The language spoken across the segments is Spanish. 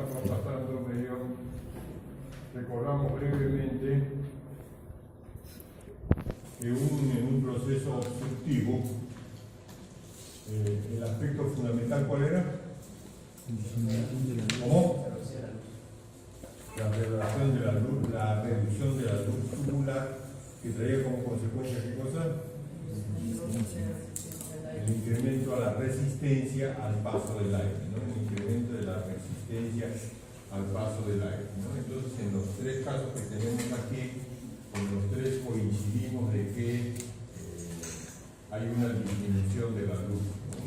estamos pasando recordamos brevemente que en un proceso obstructivo, el aspecto fundamental, ¿cuál era? ¿Cómo? La reducción de la luz, tubular, que traía como consecuencia, ¿qué cosa? El incremento a la resistencia al paso del aire, ¿no? El incremento de la resistencia al paso del aire, ¿no? Entonces, en los tres casos que tenemos aquí, en los tres coincidimos de que hay una disminución de la luz, ¿no?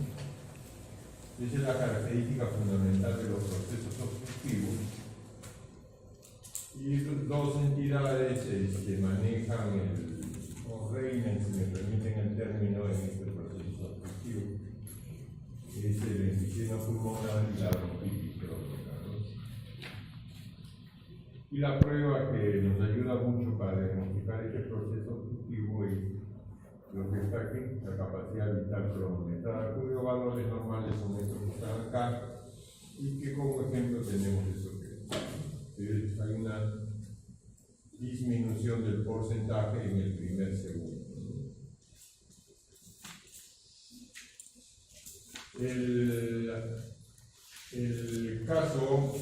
Esa es la característica fundamental de los procesos obstructivos. Y dos entidades manejan o reinan, si me permiten el término, en este proceso obstructivo. Es el enfisema pulmonar y la bronquitis crónica, ¿no? Y la prueba que nos ayuda mucho para diagnosticar este proceso obstructivo es lo que está aquí, la capacidad vital cronometrada, cuyos valores normales son estos que están acá, y que como ejemplo tenemos esto que hay una disminución del porcentaje en el primer segundo. El caso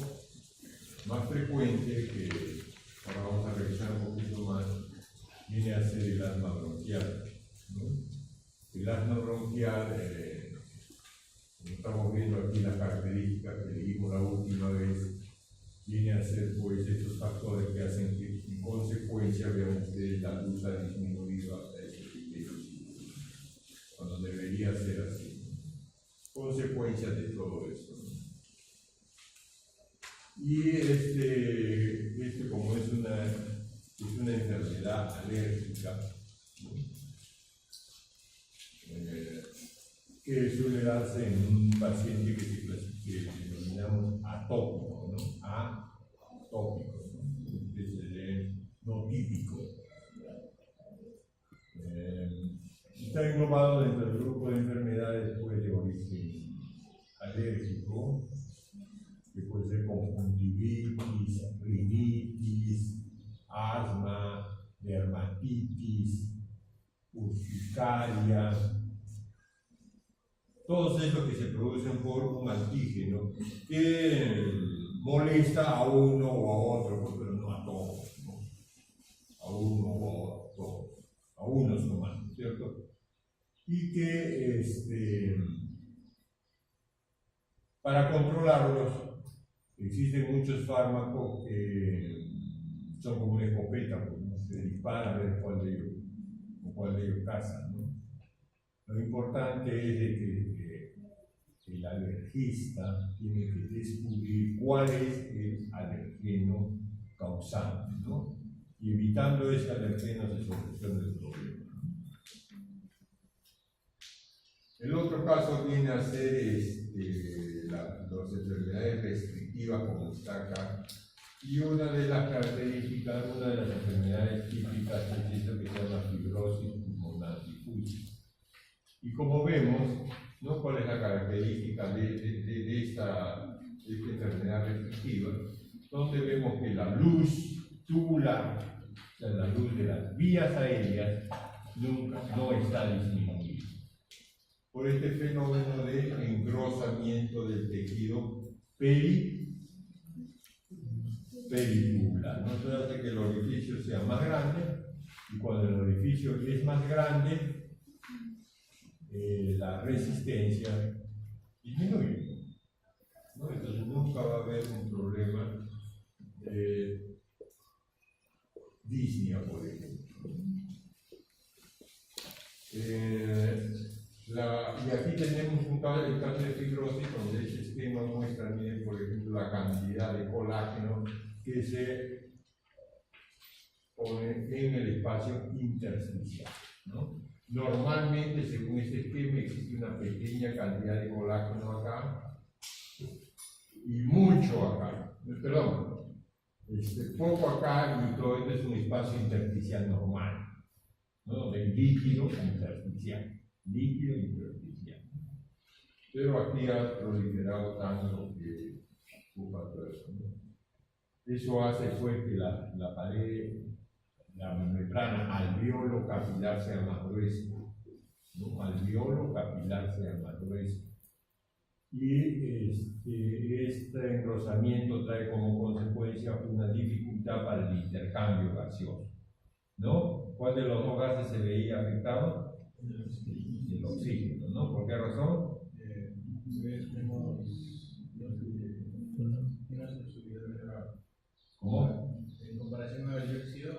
más frecuente, que ahora vamos a revisar un poquito más, viene a ser el asma bronquial, ¿no? El asma bronquial, estamos viendo aquí las características que leímos la última vez, viene a ser pues estos factores que hacen que en consecuencia vean ustedes la luz ha disminuido hasta ese criterio, cuando debería ser así, ¿no? Consecuencias de todo eso, ¿no? Y como es una enfermedad alérgica, ¿no? Que suele darse en un paciente que denominamos atópico, ¿no? Atópico, ¿no? Es no típico. Está englobado dentro del grupo de enfermedades pues, de origen alérgico, que puede ser conjuntivitis, rinitis, asma, dermatitis, urticaria. Todos estos que se producen por un antígeno que molesta a uno o a otro, pero no a todos, ¿no? A uno o a todos, a unos nomás, ¿cierto? Y que para controlarlos existen muchos fármacos que son como una escopeta, pues, ¿no? Se dispara a ver cuál de ellos caza, ¿no? Lo importante es de que el alergista tiene que descubrir cuál es el alergeno causante, ¿no? Y evitando ese alergeno se soluciona el problema. El otro caso viene a ser las enfermedades restrictivas, como está acá, y una de las características, una de las enfermedades típicas es esto que se llama fibrosis pulmonar difusa. Y como vemos, ¿no? ¿Cuál es la característica de esta enfermedad restrictiva? Donde vemos que la luz tubular, o sea, la luz de las vías aéreas, no está disminuida. Por este fenómeno de engrosamiento del tejido peritubular, ¿no? Eso hace que el orificio sea más grande, y cuando el orificio es más grande, la resistencia disminuye, ¿no? Entonces nunca va a haber un problema de disnea, por ejemplo. Y aquí tenemos el caso de fibrosis, donde ese esquema muestra, miren, por ejemplo, la cantidad de colágeno que se pone en el espacio intersticial, ¿no? Normalmente, según este esquema, existe una pequeña cantidad de colágeno acá y mucho acá. Perdón, poco acá, y todo esto es un espacio intersticial normal, ¿no? De líquido intersticial. Líquido intersticial. Pero aquí ha proliferado tanto que ocupa todo eso. Eso hace pues que la pared, la membrana alveolo capilar sea más gruesa, ¿no? Alveolo capilar sea más gruesa. Y este engrosamiento trae como consecuencia una dificultad para el intercambio gaseoso, ¿no? ¿Cuál de los dos gases se veía afectado? El oxígeno, ¿no? ¿Por qué razón? ¿Cómo? En comparación al dióxido,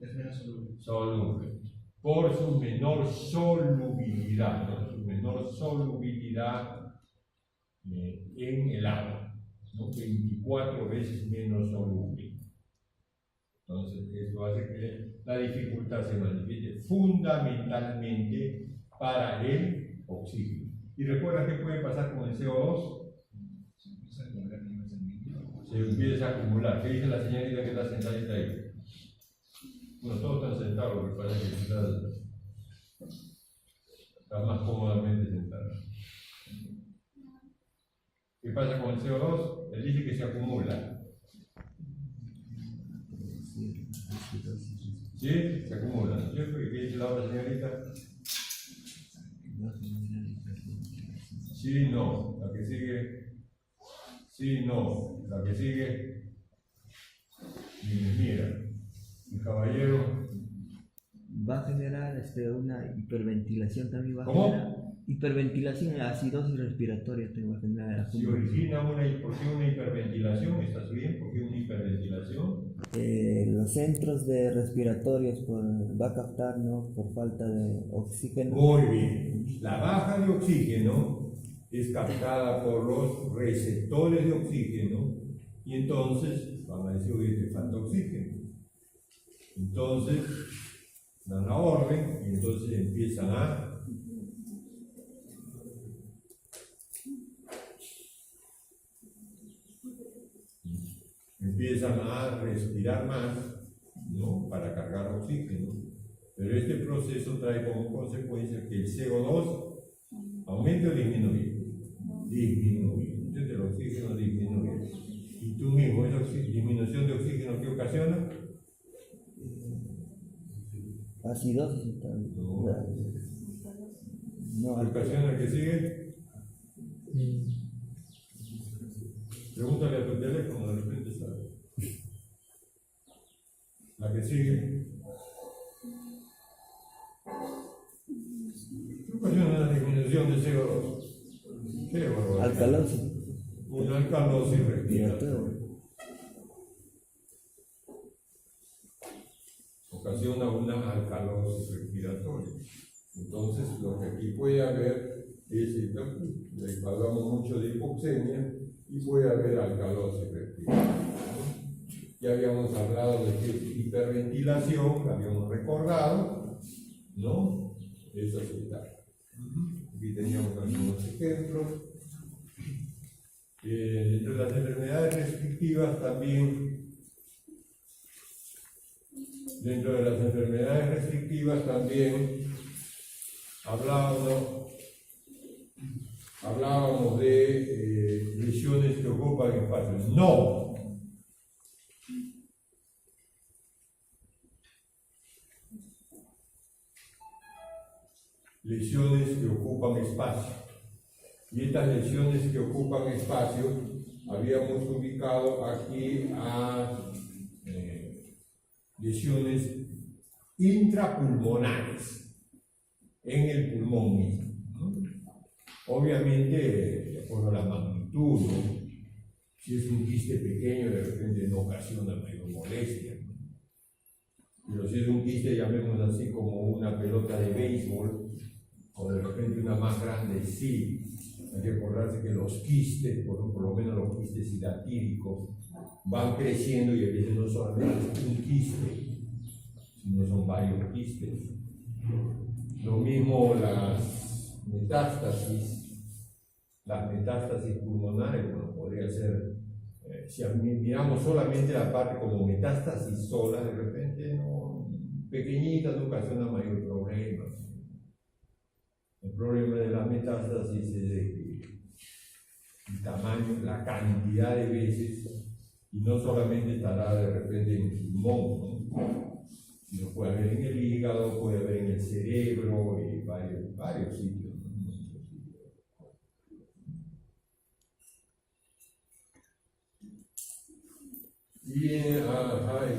es menos soluble. Soluble. Por su menor solubilidad, ¿no? Su menor solubilidad en el agua, ¿no? 24 veces menos soluble. Entonces, esto hace que la dificultad se manifieste fundamentalmente para el oxígeno. ¿Y recuerda qué puede pasar con el CO2? Se empieza a acumular. ¿Qué dice la señorita que está sentadita ahí? Bueno, todos están sentados, lo que pasa es que está más cómodamente sentada. ¿Qué pasa con el CO2? Él dice que se acumula. ¿Sí? Se acumula, ¿no es cierto? ¿Y qué dice la otra señorita? Sí, no. La que sigue. Sí, no. La que sigue. Mira. Mi caballero. Va a generar una hiperventilación también. Va a ¿Cómo? generar hiperventilación, acidosis respiratoria te va a generar. Si origina ¿por qué una hiperventilación? ¿Estás bien? ¿Por qué una hiperventilación? Los centros de respiratorios va a captar, ¿no? Por falta de oxígeno. Muy bien. La baja de oxígeno es captada por los receptores de oxígeno y entonces van a decir, oye, te falta oxígeno. Entonces dan la orden y entonces empiezan a respirar más, ¿no? Para cargar oxígeno. Pero este proceso trae como consecuencia que el CO2 aumente o disminuye. Disminuye. Entonces el oxígeno disminuye. Y tú mismo, esa disminución de oxígeno, ¿qué ocasiona? Acidosis. No, ¿Qué ocasiona el que sigue? Pregúntale a tu teléfono, de repente sabe. La que sigue. ¿Qué ocasiona la disminución de CO2? ¿Qué barbaridad? alcalosis. Una alcalosis respiratoria. Ocasiona una alcalosis respiratoria. Entonces, lo que aquí puede haber es, hablamos mucho de hipoxemia y puede haber alcalosis respiratoria. Ya habíamos hablado de que hiperventilación, habíamos recordado, ¿no? Eso sí está. Aquí teníamos algunos ejemplos. Entre las enfermedades restrictivas también, dentro de las enfermedades restrictivas también hablábamos de lesiones que ocupan espacios. No. Lesiones que ocupan espacio. Y estas lesiones que ocupan espacio habíamos ubicado aquí a lesiones intrapulmonares en el pulmón mismo, ¿no? Obviamente, de acuerdo a la magnitud, ¿no? Si es un quiste pequeño, de repente no ocasiona mayor molestia, ¿no? Pero si es un quiste, llamemos así, como una pelota de béisbol, o de repente una más grande, sí. Hay que acordarse que los quistes, por lo menos los quistes hidatíricos, van creciendo y a veces no solamente un quiste, sino son varios quistes. Lo mismo las metástasis pulmonares, bueno, podría ser, si miramos solamente la parte como metástasis sola, de repente no, pequeñita, no ocasiona mayor problema. El problema de la metástasis es de que el tamaño, la cantidad de veces y Y no solamente estará de repente en el pulmón, ¿no? Sino puede haber en el hígado, puede haber en el cerebro y varios sitios, ¿no? Y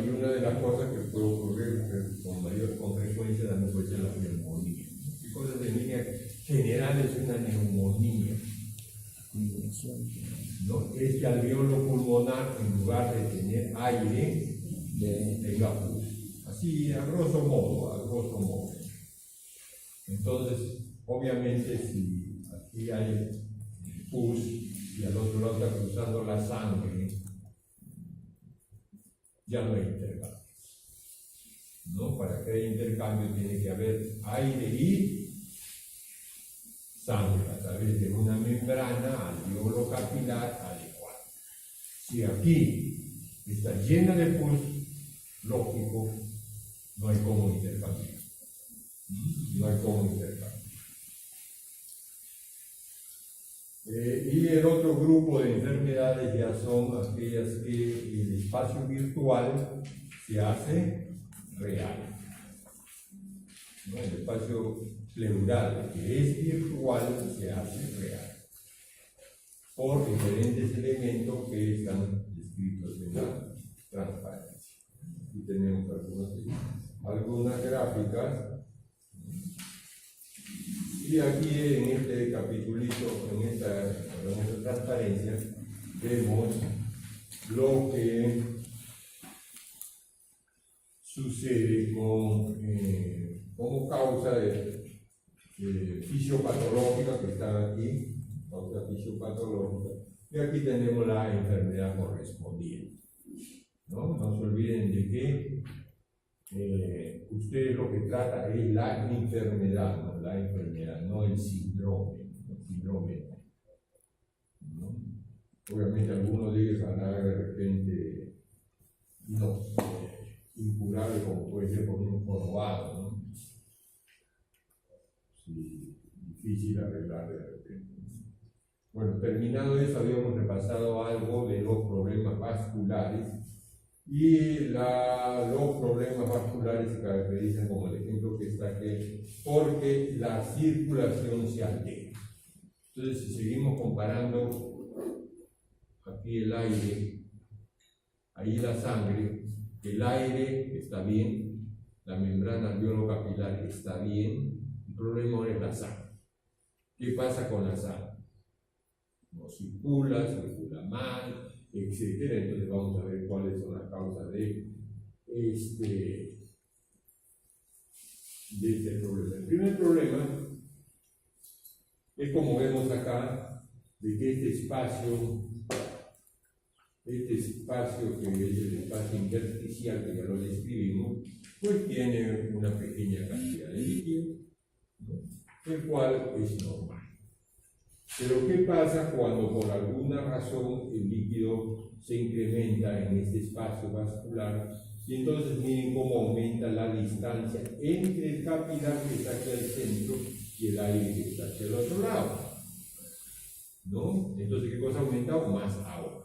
una de las cosas que puede ocurrir con frecuencia también puede ser la neumonía. ¿Qué cosas de línea general es una neumonía? ¿No? Este alveolo pulmonar, en lugar de tener aire, tenga pus. Así, a grosso modo. Entonces, obviamente, si aquí hay pus y al otro lado está cruzando la sangre, ya no hay intercambio, ¿no? Para que haya intercambio tiene que haber aire y sangre a través de una membrana alveolo capilar adecuada. Si aquí está llena de pus, lógico, no hay cómo intercambiar. Y el otro grupo de enfermedades ya son aquellas que el espacio virtual se hace real, ¿no? El espacio pleural que es virtual se hace real por diferentes elementos que están descritos en la transparencia. Aquí tenemos algunas gráficas. Y aquí en este capitulito, en esta transparencia, vemos lo que sucede como causa de fisiopatológica que está aquí, causa fisiopatológica, y aquí tenemos la enfermedad correspondiente. No se olviden de que ustedes lo que trata es la enfermedad, no el síndrome. ¿No? Obviamente algunos de ellos harán de repente incurable, como puede ser por un jorobado, ¿no? Sí, difícil arreglar de repente. Bueno, terminado eso, habíamos repasado algo de los problemas vasculares. Y los problemas vasculares se caracterizan, como el ejemplo que está aquí, porque la circulación se altera. Entonces, si seguimos comparando aquí el aire, ahí la sangre, el aire está bien, la membrana alveolo capilar está bien, el problema es la sangre. ¿Qué pasa con la sangre? No circula mal, etcétera. Entonces vamos a ver cuáles son las causas de este problema. El primer problema es, como vemos acá, de que este espacio que es el espacio intersticial, que ya lo describimos, pues tiene una pequeña cantidad de líquido, ¿no? El cual es normal. Pero ¿qué pasa cuando por alguna razón el líquido se incrementa en este espacio vascular? Y entonces miren cómo aumenta la distancia entre el capilar que está aquí al centro y el aire que está hacia el otro lado, ¿no? Entonces, ¿qué cosa aumenta? Más agua.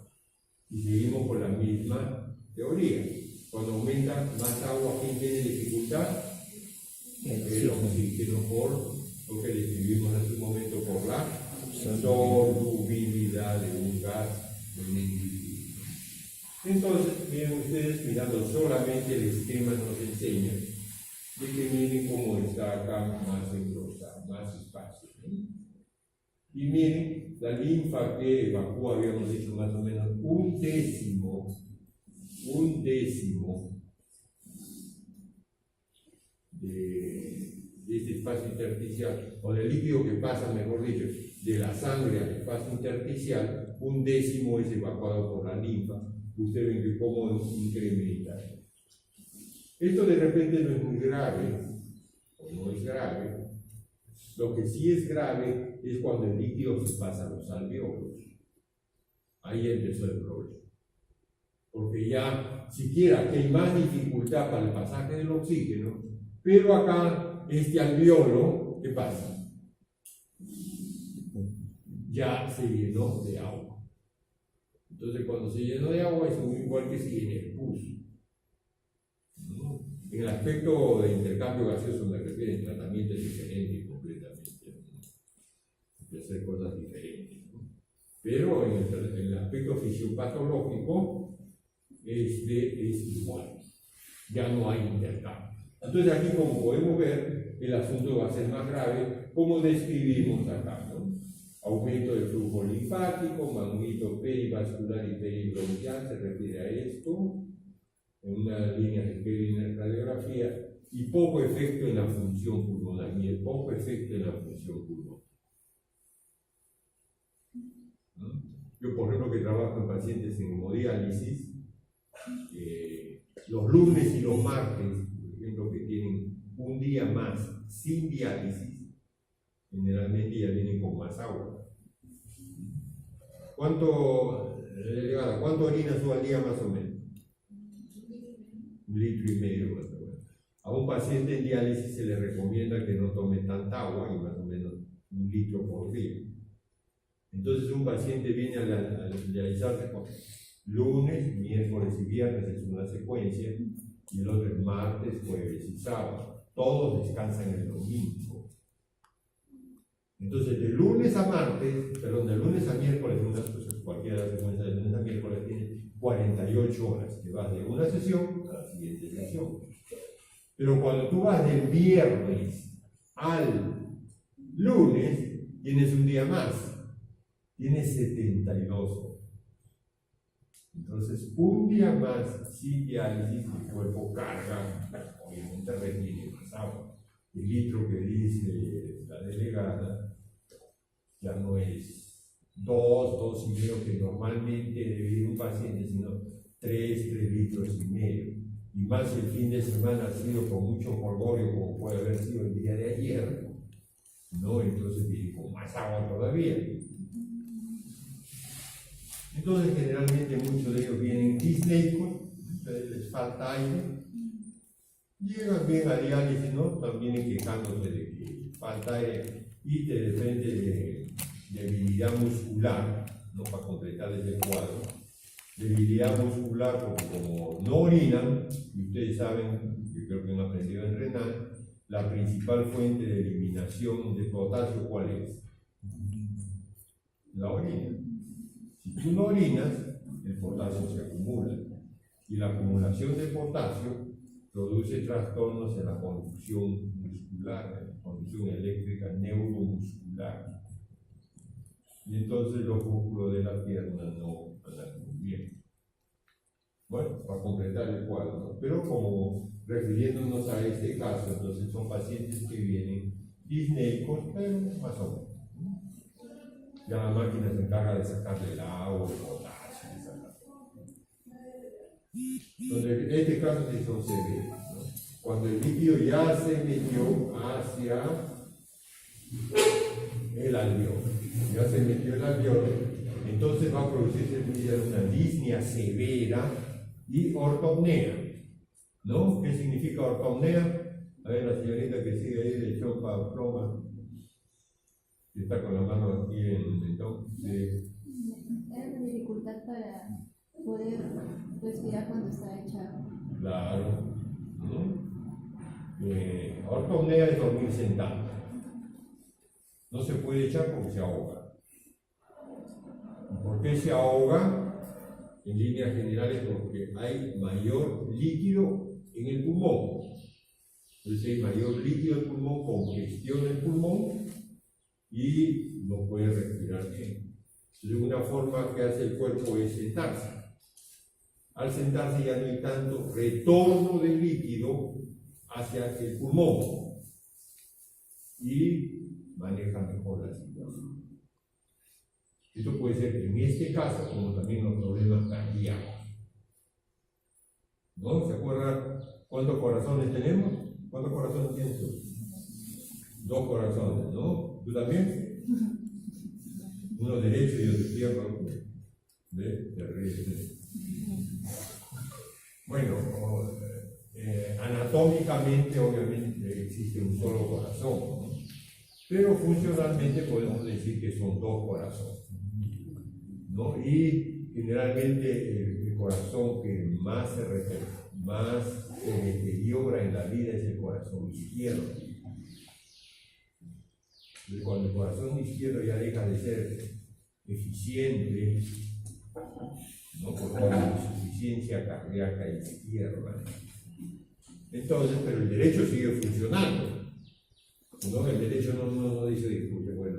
Y seguimos con la misma teoría. Cuando aumenta más agua, ¿quién tiene dificultad? El oxígeno, por lo que describimos hace un momento, por la solubilidad de un gas en el líquido. Entonces, miren ustedes, mirando solamente el esquema, nos enseña de que miren cómo está acá más engrosado, más espacio, ¿no? Y miren, la linfa que evacúa, habíamos dicho más o menos un décimo de este espacio intersticial, o del líquido que pasa, mejor dicho, de la sangre al espacio intersticial, un décimo es evacuado por la linfa. Ustedes ven que cómo incrementa. Esto de repente no es muy grave, o no es grave. Lo que sí es grave es cuando el líquido se pasa a los alveolos. Ahí empezó el problema. Porque ya siquiera que hay más dificultad para el pasaje del oxígeno, pero acá este alveolo, ¿qué pasa? Ya se llenó de agua. Entonces, cuando se llenó de agua, es igual que si en el pus. ¿No? En el aspecto de intercambio gaseoso me refiero, el tratamiento es diferente completamente. Hay que hacer cosas diferentes. ¿No? Pero en el aspecto fisiopatológico, este es igual. Ya no hay intercambio. Entonces, aquí, como podemos ver, el asunto va a ser más grave, como describimos acá, ¿no? Aumento del flujo linfático, manguito perivascular y peribronquial, se refiere a esto, en una línea que escribe en la radiografía, y poco efecto en la función pulmonar, y el poco efecto en la función pulmonar. ¿No? Yo, por ejemplo, que trabajo en pacientes en hemodiálisis, los lunes y los martes, por ejemplo, que tienen un día más sin diálisis, generalmente ya vienen con más agua. ¿Cuánto orinas tú al día más o menos? 1,5 litros más o menos. A un paciente en diálisis se le recomienda que no tome tanta agua, y más o menos 1 litro por día. Entonces un paciente viene a dializarse con lunes, miércoles y viernes, es una secuencia, y el otro es martes, jueves y sábado. Todos descansan el domingo. Entonces, de lunes a martes, perdón, de lunes a miércoles, cualquiera de las secuencias de lunes a miércoles tiene 48 horas, que vas de una sesión a la siguiente sesión. Pero cuando tú vas del viernes al lunes, tienes un día más, tienes 72 horas. Entonces, un día más sin diálisis, el cuerpo carga, obviamente retiene más agua. El litro que dice la delegada ya no es 2,5 que normalmente debe ir un paciente, sino 3 litros y medio. Y más el fin de semana ha sido con mucho jolgorio, como puede haber sido el día de ayer, ¿no? Entonces viene con más agua todavía. Entonces, generalmente muchos de ellos vienen disneicos, les falta aire, llegan bien a diálisis, ¿no? También quejándose de que falta aire y de repente de debilidad muscular, ¿no? Para completar ese cuadro. Debilidad muscular porque como no orinan, y ustedes saben, yo creo que han aprendido en renal, la principal fuente de eliminación de potasio, ¿cuál es? La orina. Si tú no orinas, el potasio se acumula. Y la acumulación de potasio produce trastornos en la conducción muscular, en la conducción eléctrica neuromuscular. Y entonces los músculos de la pierna no andan muy bien. Bueno, para completar el cuadro, ¿no? Pero como refiriéndonos a este caso, entonces son pacientes que vienen disneicos, pero más o menos. Ya la máquina se encarga de sacarle el agua, el potasio, de sacar. Entonces, este caso sí son severos, ¿no? Cuando el líquido ya se metió hacia el alveolo, ya se metió el alveolo, entonces va a producirse una disnea severa y ortopnea, ¿no? ¿Qué significa ortopnea? A ver, la señorita que sigue ahí de Chopa Ploma, que está con la mano aquí en el mentón. Es la dificultad para poder respirar cuando está echado. Claro, ¿no? Ortopnea es dormir sentado. No se puede echar porque se ahoga. ¿Por qué se ahoga? En líneas generales porque hay mayor líquido en el pulmón. Entonces hay mayor líquido en el pulmón, congestión el pulmón y no puede respirar bien. Entonces una forma que hace el cuerpo es sentarse. Al sentarse ya no hay tanto retorno de líquido hacia el pulmón y maneja mejor la situación. Esto puede ser en este caso como también los problemas cardíacos. ¿No? ¿Se acuerdan cuántos corazones tenemos? ¿Cuántos corazones tienes tú? 2 corazones, ¿no? ¿Tú también? Uno derecho y otro izquierdo. ¿Ves? Terrible. Bueno, anatómicamente obviamente existe un solo corazón, ¿no? Pero funcionalmente podemos decir que son 2 corazones, ¿no? Y generalmente el corazón que más se deteriora en la vida es el corazón izquierdo. Y cuando el corazón izquierdo ya deja de ser eficiente, ¿no? Por la insuficiencia cardíaca izquierda. Entonces, pero el derecho sigue funcionando. ¿No? El derecho no dice, disculpe, bueno,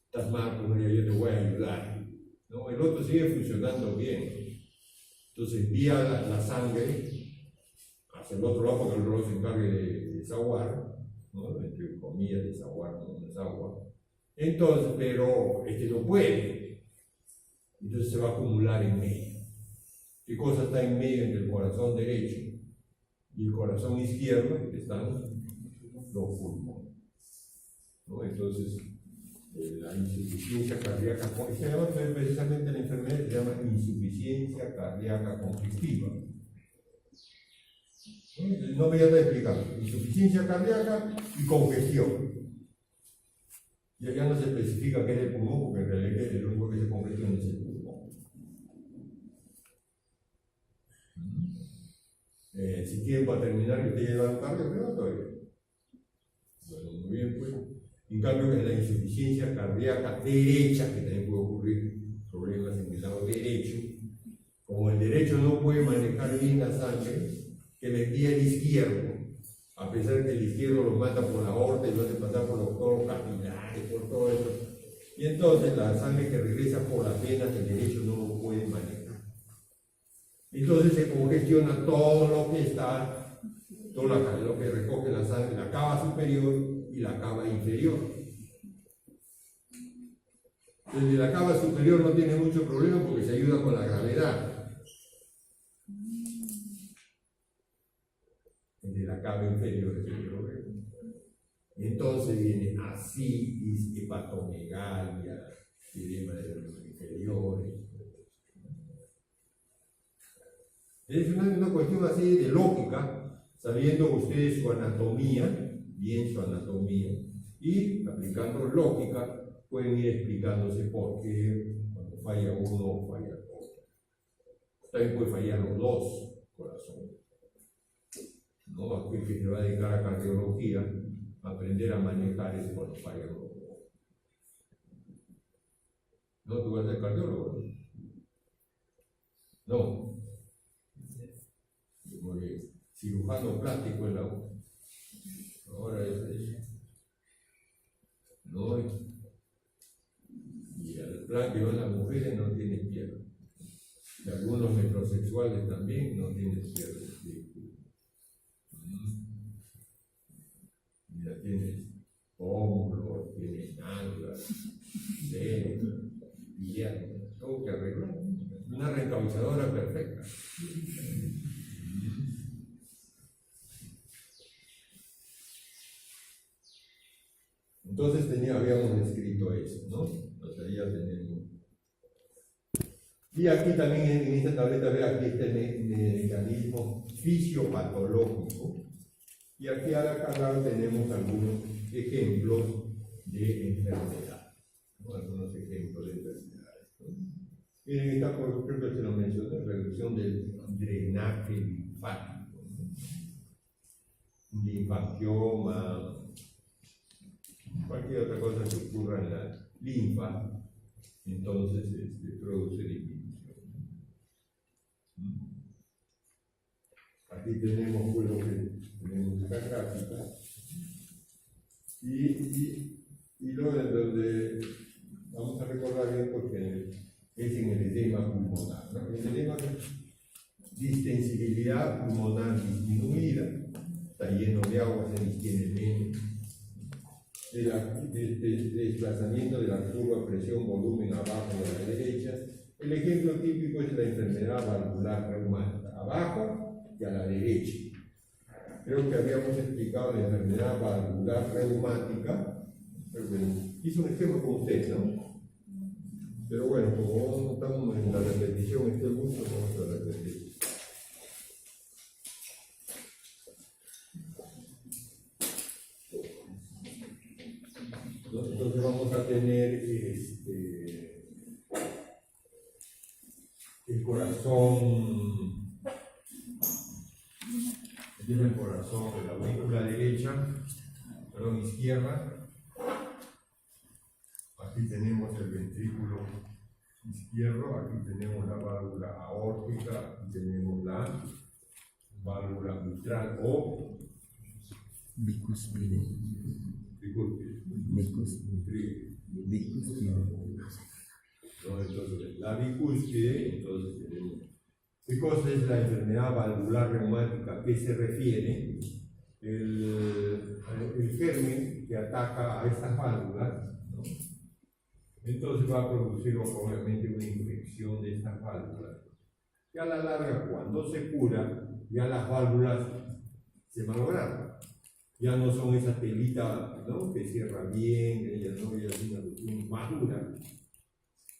estás mal, pues no, yo te voy a ayudar. ¿No? El otro sigue funcionando bien. Entonces envía la sangre hacia el otro lado porque el otro se encargue de desaguar, ¿no? Entre comillas, desaguar, no es agua. Entonces, pero no puede. Entonces se va a acumular en medio. ¿Qué cosa está en medio entre el corazón derecho y el corazón izquierdo? Están los pulmones, ¿no? Entonces, la insuficiencia cardíaca, precisamente la enfermedad se llama insuficiencia cardíaca congestiva. El nombre ya está explicado: insuficiencia cardíaca y congestión. Y allá no se especifica qué es el pulmón, porque en realidad el único que se congestiona es el pulmón. Si quieren, para terminar, que te llevan cardiorrespiratorio. Bueno, muy bien, pues. En cambio, en la insuficiencia cardíaca derecha, que también puede ocurrir problemas en el lado derecho, como el derecho no puede manejar bien la sangre, que le envía el izquierdo, a pesar de que el izquierdo lo manda por la aorta y lo hace pasar por los toros capilares, por todo eso. Y entonces la sangre que regresa por las venas, el derecho no lo puede manejar. Entonces se congestiona todo lo que está, todo lo que recoge la sangre, la cava superior y la cava inferior. Desde la cava superior no tiene mucho problema porque se ayuda con la gravedad. Desde la cava inferior es el problema. Entonces viene ascitis, hepatomegalia, edema de los inferiores. Es una cuestión así de lógica, sabiendo ustedes su anatomía, bien su anatomía, y aplicando lógica, pueden ir explicándose por qué cuando falla uno, falla el otro. También puede fallar los dos corazones. ¿No? Aquel que se va a dedicar a cardiología, aprender a manejar es cuando falla los dos. ¿No? ¿Tú vas a ser cardiólogo? No. Muy bien. Cirujano plástico en la U. Ahora es no, y el plan que van las mujeres no tiene pierna. Y algunos metrosexuales también no tienen pierna. Ya tienes hombros, tienes nalgas, dedos, piernas, todo que arreglar. Una reencauzadora perfecta. Entonces habíamos escrito eso, ¿no? O sea, ya tenemos. Y aquí también en esta tableta, ve aquí este mecanismo fisiopatológico. Y aquí a cada lado tenemos algunos ejemplos de enfermedades, ¿no? Algunos ejemplos de enfermedades, ¿no? Miren, esta, por ejemplo, se lo mencioné, reducción del drenaje linfático, ¿no? Linfangioma, cualquier otra cosa que ocurra en la linfa, entonces produce disminución. Aquí tenemos pues, lo que tenemos esta gráfica y luego en donde vamos a recordar bien porque es en el edema pulmonar, ¿no? El edema es distensibilidad pulmonar disminuida, está lleno de agua, se tiene menos. El desplazamiento de la curva presión-volumen abajo de la derecha. El ejemplo típico es la enfermedad valvular reumática, abajo y a la derecha. Creo que habíamos explicado la enfermedad valvular reumática. Hice un ejemplo con ustedes, ¿no? Pero bueno, como estamos en la repetición, este gusto, vamos a repetir. Entonces vamos a tener este es el corazón de la aurícula izquierda. Aquí tenemos el ventrículo izquierdo, aquí tenemos la válvula aórtica, aquí tenemos la válvula mitral o Bicúspide. bicúspide. ¿No? Entonces, la bicúspide, entonces tenemos. ¿Qué cosa es la enfermedad valvular reumática? ¿A qué se refiere? El germen que ataca a estas válvulas, ¿no? Entonces va a producir obviamente una infección de estas válvulas. Y a la larga, cuando se cura, ya las válvulas se malograron. Ya no son esa telita, ¿no?, que cierra bien, que ya no es una cuestión madura,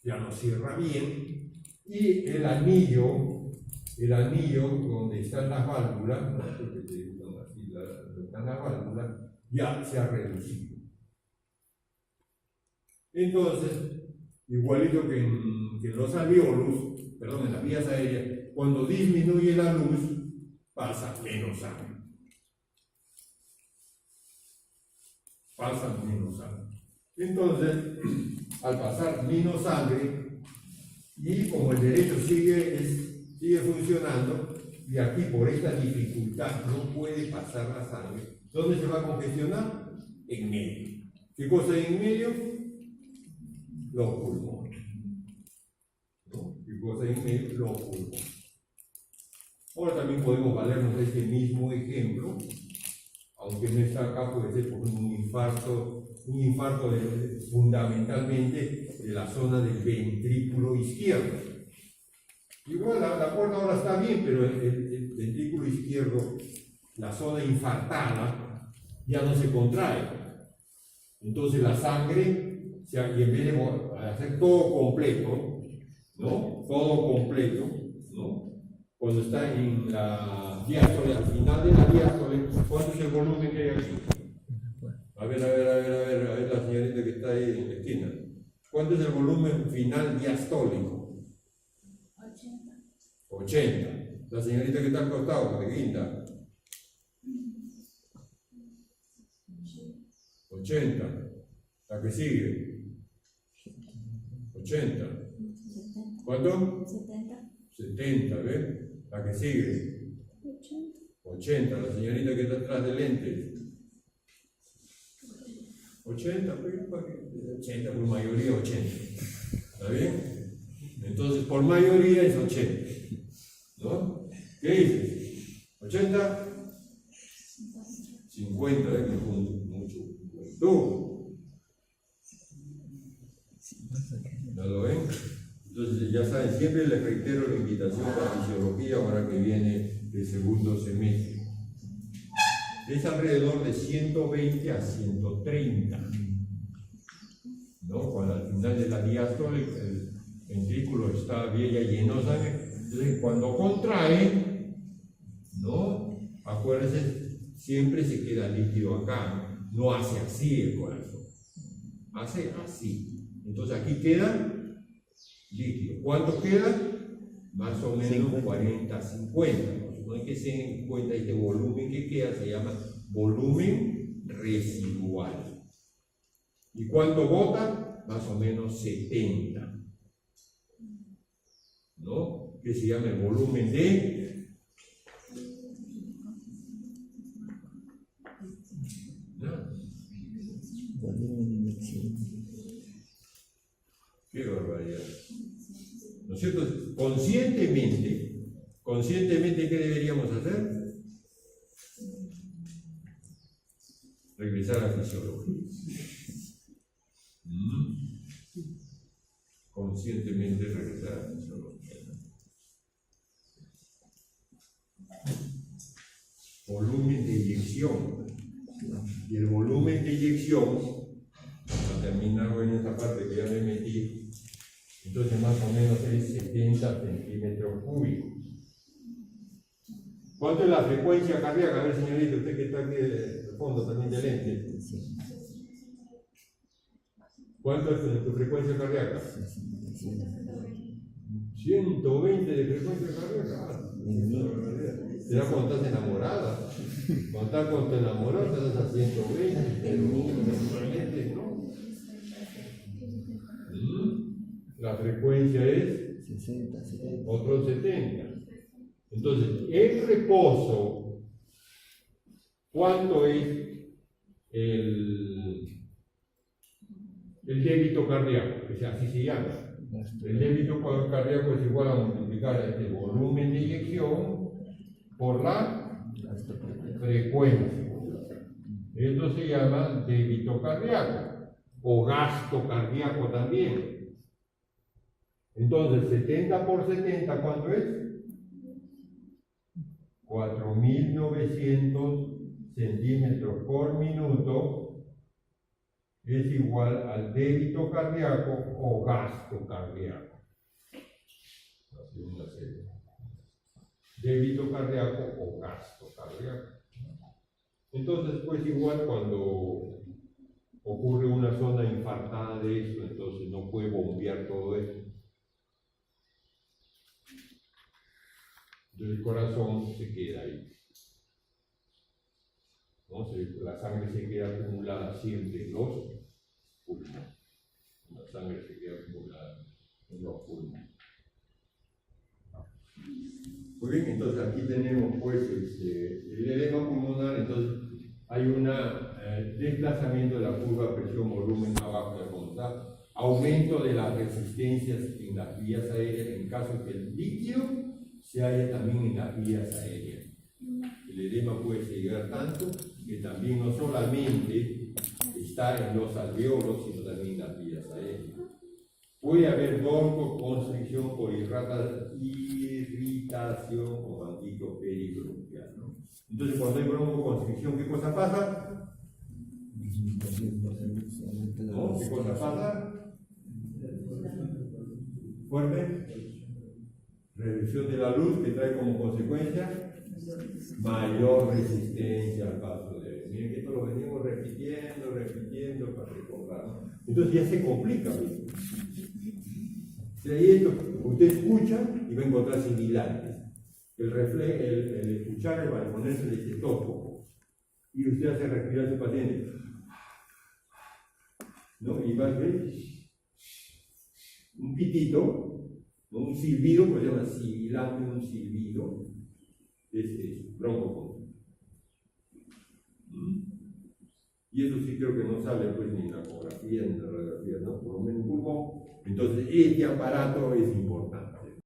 ya no cierra bien. Y el anillo donde están las válvulas, ¿no?, porque te digo así, donde están las válvulas, ya se ha reducido. Entonces, igualito que en los alvéolos, perdón, en las vías aéreas, cuando disminuye la luz, pasa menos sangre. Pasa menos sangre. Entonces, al pasar menos sangre, y como el derecho sigue funcionando, y aquí por esta dificultad no puede pasar la sangre, ¿dónde se va a congestionar? En medio. ¿Qué cosa hay en medio? Los pulmones. ¿No? ¿Qué cosa hay en medio? Los pulmones. Ahora también podemos valernos de este mismo ejemplo, aunque no está acá, puede ser por un infarto fundamentalmente de la zona del ventrículo izquierdo. Igual la cuerda ahora está bien, pero el ventrículo izquierdo, la zona infartada, ya no se contrae. Entonces la sangre, y en vez de hacer todo completo, ¿no?, todo completo, ¿no?, cuando está en la diástole, al final de la diástole, ¿cuánto es el volumen que hay aquí? A ver, la señorita que está ahí en la esquina. ¿Cuánto es el volumen final diastólico? 80. La señorita que está al costado, de quinta. 80. La que sigue. 80. ¿Cuánto? 70, ¿ves? La que sigue. 80. La señorita que está atrás de lentes. 80, 80, por mayoría 80. ¿Está bien? Entonces, por mayoría es 80. ¿No? ¿Qué dices? ¿80? 50 de aquí mucho. ¿Tú? ¿No lo ven? Entonces, ya saben, siempre les reitero la invitación para fisiología ahora que viene el segundo semestre. Es alrededor de 120 a 130. ¿No? Cuando al final de la diástole el ventrículo está bien, ya lleno de sangre. Entonces, cuando contrae, ¿no?, acuérdense, siempre se queda líquido acá. No hace así el corazón. Hace así. Entonces, aquí queda líquido. ¿Cuánto queda? Más o menos 40, 50. No hay que se den cuenta, este volumen que queda se llama volumen residual. ¿Y cuánto bota? Más o menos 70. ¿No? Que se llama el volumen de... ¿No? Qué barbaridad. ¿No es cierto? Conscientemente, ¿qué deberíamos hacer? Regresar a la fisiología. Conscientemente regresar a la fisiología. Volumen de eyección. Y el volumen de eyección, para terminar en esta parte que ya me metí, entonces más o menos es 70 centímetros cúbicos. ¿Cuánto es la frecuencia cardíaca? A ver, señorita, usted que está aquí de fondo también de lente. ¿Cuánto es tu frecuencia cardíaca? 120 de frecuencia cardíaca. Será cuando estás enamorada. Cuando estás con tu enamorado estás a 120, pero normalmente no. La frecuencia es 60, 70. otros 70. Entonces, en reposo, ¿cuánto es el débito cardíaco? Que así se llama. El débito cardíaco es igual a multiplicar este volumen de inyección por la frecuencia. Esto se llama débito cardíaco o gasto cardíaco también. Entonces, 70 por 70, ¿cuánto es? 4.900 centímetros por minuto es igual al débito cardíaco o gasto cardíaco. Así una serie. Débito cardíaco o gasto cardíaco. Entonces, pues igual cuando ocurre una zona infartada de esto, entonces no puede bombear todo esto. Entonces el corazón se queda ahí. ¿No? La sangre se queda acumulada siempre en los pulmones. La sangre se queda acumulada en los pulmones. Muy bien, entonces aquí tenemos pues el edema pulmonar. Entonces hay un desplazamiento de la curva presión-volumen abajo de la voluntad, aumento de las resistencias en las vías aéreas en caso que el líquido se halla también en las vías aéreas. El edema puede llegar tanto que también no solamente está en los alveolos, sino también en las vías aéreas. Puede haber broncoconstricción por irritación o bandito peribronquial, ¿no? Entonces, cuando hay broncoconstricción, ¿qué cosa pasa? ¿No? ¿Qué cosa pasa? Fuerte. Reducción de la luz que trae como consecuencia mayor resistencia al paso de aire. Miren que esto lo venimos repitiendo para recordar, ¿no? Entonces ya se complica, ¿ves? Si ahí esto, usted escucha y va a encontrar similares. El escuchar va a ponerse el estetoscopio y usted hace respirar a su paciente, ¿no? Y va a ver un pitito, ¿no? Un silbido, pues se llama sibilante, un silbido, es bronco. Y eso sí creo que no sale pues ni en la ecografía ni en la radiografía, ¿no? Por lo menos en pulmón. Entonces este aparato es importante.